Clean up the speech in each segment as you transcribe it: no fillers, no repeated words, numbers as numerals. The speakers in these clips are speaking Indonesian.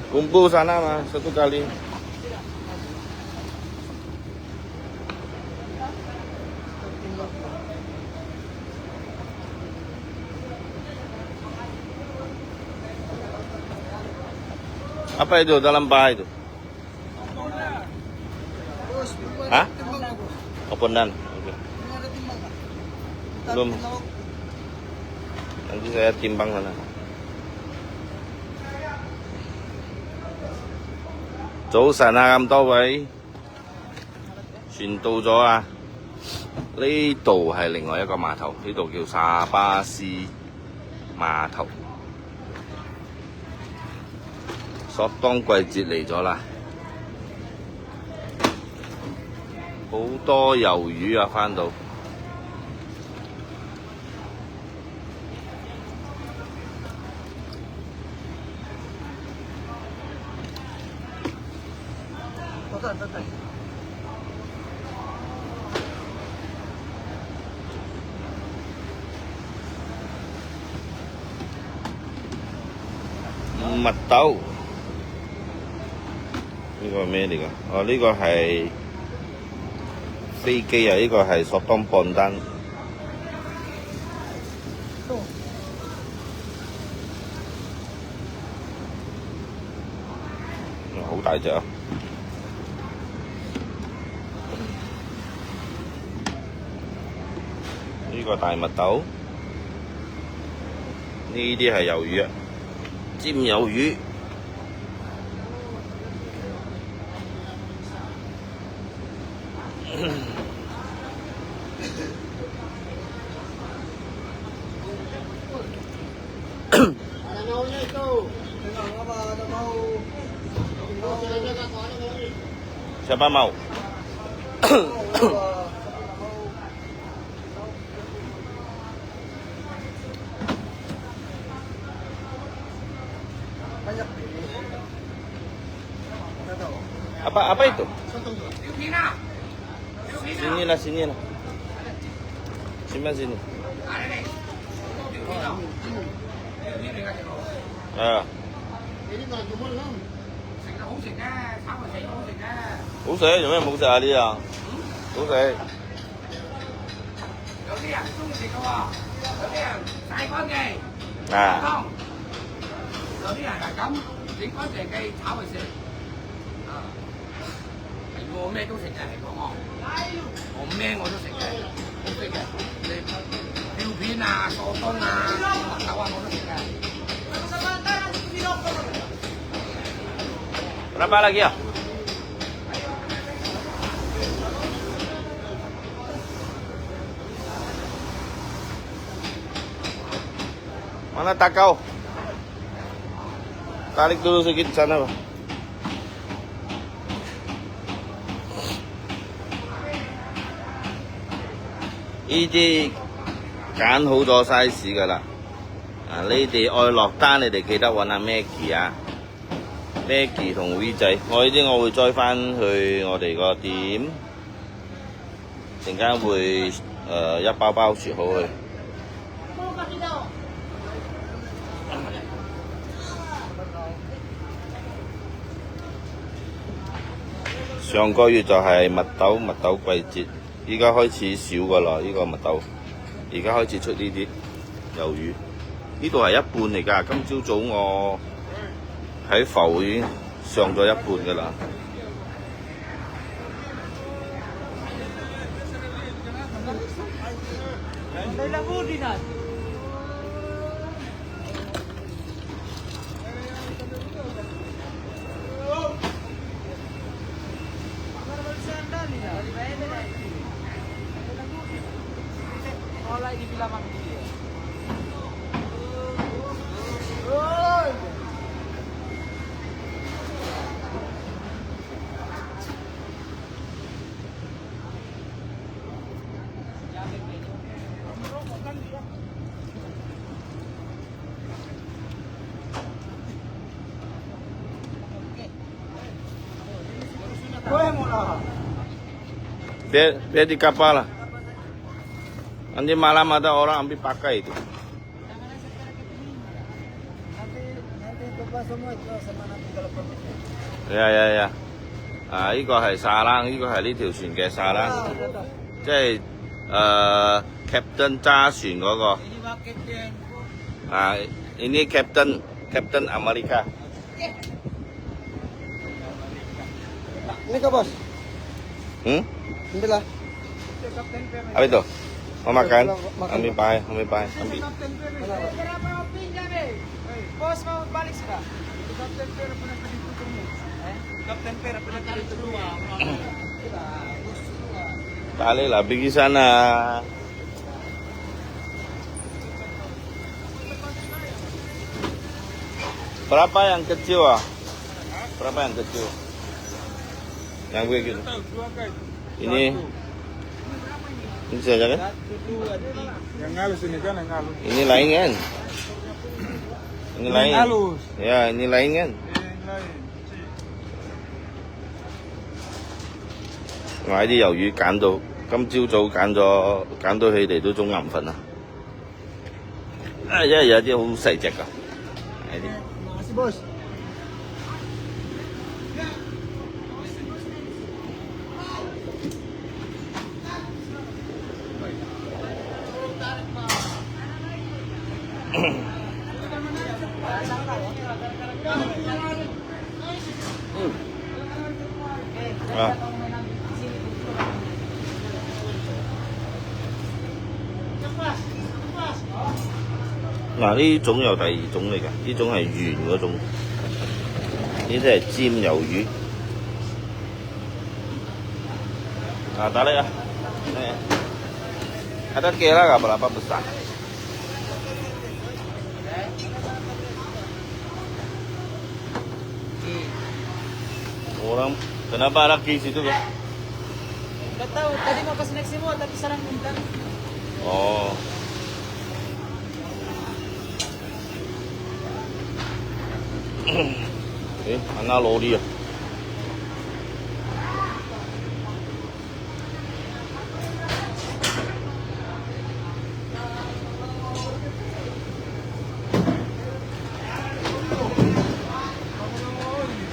Kumpul sana mas, satu kali. Apa itu dalam paha itu? Hah? Opondan. Oke. Belum. Nanti saya timbang sana. 早晨啊，咁多位，船到咗啊！呢度係另外一個碼頭，呢度叫沙巴斯碼頭。索當季節嚟咗啦，好多魷魚啊，返到。麥豆呢個係咩嚟㗎？哦，呢個係飛機啊！呢個係索當磅單。好大隻啊！呢個大麥豆，呢啲係魷魚啊！尖魷魚，siapa mau? Apa itu? Sinilah, sinilah. Simpan sini. À. Hủ xệ,做咩冇食啊啲啊？好食。有啲人中意食嘅喎，有啲人曬乾嘅，湯。有啲人係咁整乾淨嘅炒嚟食。係我咩都食嘅，嚟講我咩我都食嘅，好食嘅。你吊片啊、鎖冬啊、麥豆啊我都食嘅。Berapa lagi ya? Mana takau? Tarik dulu sedikit sana, Pak. Ini 揀好咗 size 噶啦。你哋愛落單，你哋記得揾阿 Maggie 啊。Maggie 同 V 仔，我呢啲我會載翻去我哋個店，陣間會一包包雪好去。上個月就係麥豆季節，依家開始少噶啦，呢個麥豆，而家開始出呢啲魷魚，呢度係一半嚟㗎。今朝早我喺浮已經上咗一半㗎啦。Biar di kapal lah. Nanti malam ada orang ambil pakai itu. 呀，啊呢個係沙冷，呢個係呢條船嘅沙冷，即係Captain 揸船嗰個。啊，ini Captain Amerika. Ini kah bos? Ambil lah. Apa itu? Mau makan? Ambil pakai, ambil. Berapa kopinya nih? Bos mau balik sudah? Kapten Pera pernah ditutup. Kapten Pera pernah ditutup. Balik lah, pergi sana. Berapa yang kecil ah? Berapa yang kecil? Yang gue gitu. Ini saja kan? Yang halus ini kan, yang halus. Ini lain kan? Ini lain. Halus. Ya, ini lain kan?我喺啲魷魚揀到，今朝早揀到佢哋都中銀粉啊！因為有啲好細隻㗎，係啲。Makasih bos. À.嗱，呢種又第二種嚟㗎，呢種係圓嗰種，呢啲係尖魷魚。啊，打你啊！Ada kira nggak berapa besar? Orang kenapa ada di situ kan? Gak tahu, tadi mau kasih naik semua tapi sekarang minta. Oh. Anak lori ya.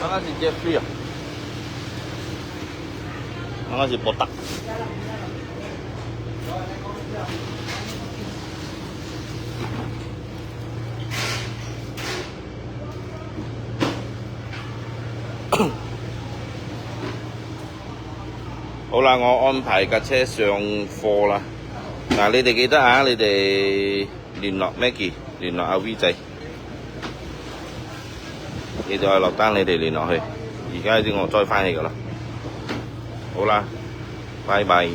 Mana si Jeffrey ya? Mana si Botak?好啦，我安排架車上貨啦。嗱，你哋記得啊，你哋聯絡 Maggie， 聯絡阿 V 仔。你哋係落單，你哋聯絡佢。而家啲我再翻去噶啦。好啦，拜拜。